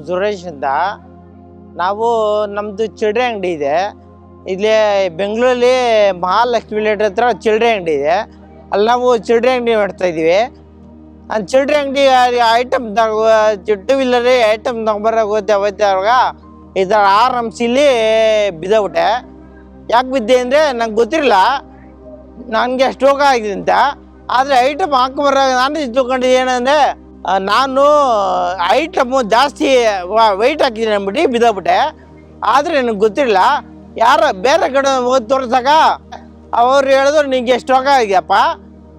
ಸುರೇಶ್ ಅಂತ. ನಾವು ನಮ್ಮದು ಚಿಲ್ಡ್ರೆ ಅಂಗಡಿ ಇದೆ. ಇಲ್ಲಿ ಬೆಂಗಳೂರಲ್ಲಿ ಮಹಾಲಕ್ಷ್ಮಿ ಲೇಟ್ ಹತ್ರ ಚಿಲ್ಡ್ರೆ ಅಂಗಡಿ ಇದೆ. ಅಲ್ಲಿ ನಾವು ಚಿಲ್ಡ್ರೆ ಅಂಗಡಿ ಮಾಡ್ತಾಯಿದ್ದೀವಿ. ಆ ಚಿಲ್ಡ್ರೆ ಅಂಗಡಿ ಐಟಮ್ ಟೂ ವೀಲರ್ ಐಟಮ್ ತಗೊಂಬರೋಕೆ ಹೋಗ್ತಾ ಅವಾಗ ಈ ಥರ ಆರಂಭಿಸಿಲಿ ಬಿದ್ದೋಗ್ಬಿಟ್ಟೆ. ಯಾಕೆ ಬಿದ್ದೆ ಅಂದರೆ ನಂಗೆ ಗೊತ್ತಿರಲಿಲ್ಲ, ನನಗೆ ಸ್ಟ್ರೋಕ್ ಆಗಿದೆ ಅಂತ. ಆದರೆ ಐಟಮ್ ಹಾಕೊಂಬರೋ ನಾನು ತಿಳ್ಕೊಂಡಿದ್ದು ಏನಂದರೆ ನಾನು ಐಟಮು ಜಾಸ್ತಿ ವೆಯ್ಟ್ ಹಾಕಿದ್ದೀನಿ ಅಂದ್ಬಿಟ್ಟು ಬಿದ್ದೋಗ್ಬಿಟ್ಟೆ. ಆದರೆ ನನಗೆ ಗೊತ್ತಿರಲಿಲ್ಲ. ಯಾರು ಬೇರೆ ಕಡೆ ಹೋಗಿ ತೋರಿಸಾಗ ಅವ್ರು ಹೇಳಿದ್ರು ನಿಮಗೆ ಸ್ಟ್ರೋಕ್ ಆಗಿದೆಯಪ್ಪ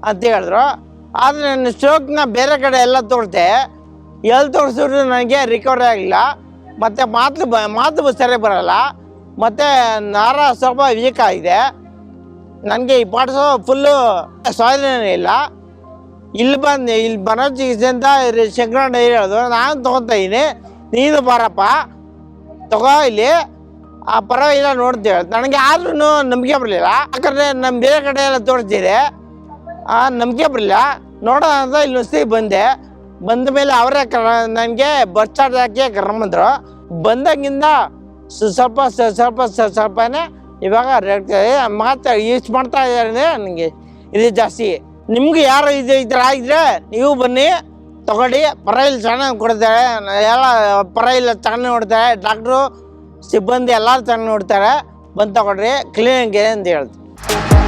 ಅಂತ ಹೇಳಿದ್ರು. ಆದರೆ ನನ್ನ ಸ್ಟ್ರೋಕ್ನ ಬೇರೆ ಕಡೆ ಎಲ್ಲ ತೋರಿಸ್ದೆ. ಎಲ್ಲಿ ತೋರಿಸಿದ್ರು ನನಗೆ ರಿಕವರಿ ಆಗಲಿಲ್ಲ. ಮತ್ತು ಮಾತು ಸರಿಯಾಗಿ ಬರೋಲ್ಲ. ಮತ್ತು ನರ ಸ್ವಲ್ಪ ವೀಕ್ ಆಗಿದೆ. ನನಗೆ ಈ ಪಾರ್ಟ್ಸು ಫುಲ್ಲು ಸ್ವಾಧೀನ ಇಲ್ಲ. ಇಲ್ಲಿ ಬರೋ ಚಿಕಿತ್ಸೆ ಅಂತ ಶಂಕರಣ್ಣ ಹೇಳಿದ್ರು. ನಾನು ತೊಗೊತಾಯಿದ್ದೀನಿ, ನೀನು ಬಾರಪ್ಪ ತಗೋ ಇಲ್ಲಿ, ಆ ಪರವಾಗಿಲ್ಲ ನೋಡ್ತೇವೆ. ನನಗೆ ಆದ್ರೂ ನಂಬಿಕೆ ಬರಲಿಲ್ಲ. ಯಾಕಂದರೆ ನಮ್ಮ ಬೇರೆ ಕಡೆ ಎಲ್ಲ ತೋರಿಸ್ತಿದೆ, ನಂಬಿಕೆ ಬರಲಿಲ್ಲ. ನೋಡೋಣ ಅಂತ ಇಲ್ಲಿ ನುಸ್ತಿಗೆ ಬಂದ ಮೇಲೆ ಅವರೇ ನನಗೆ ಬಸ್ ಚಾರ್ಜ್ ಹಾಕಿ ಕರ್ಕೊಂಬಂದರು. ಬಂದಾಗಿಂದ ಸ್ವಲ್ಪನೇ ಇವಾಗ ಇಷ್ಟು ಮಾಡ್ತಾ ಇದ್ದಾರೆ. ನನಗೆ ಇದು ಜಾಸ್ತಿ. ನಿಮ್ಗೆ ಯಾರು ಈ ಥರ ಆಗಿದ್ರೆ ನೀವು ಬನ್ನಿ ತಗೊಳ್ಳಿ. ಪರವಾಗಿಲ್ಲ, ಚೆನ್ನಾಗಿ ಕೊಡ್ತಾರೆ. ಎಲ್ಲ ಪರವಾಗಿಲ್ಲ, ಚೆನ್ನಾಗಿ ನೋಡ್ತಾರೆ. ಡಾಕ್ಟ್ರು ಸಿಬ್ಬಂದಿ ಎಲ್ಲರೂ ಚೆನ್ನಾಗಿ ನೋಡ್ತಾರೆ. ಬಂದು ತಗೊಳ್ರಿ, ಕ್ಲೀನಿಂಗ್ ಅಂತ ಹೇಳ್ತೀನಿ.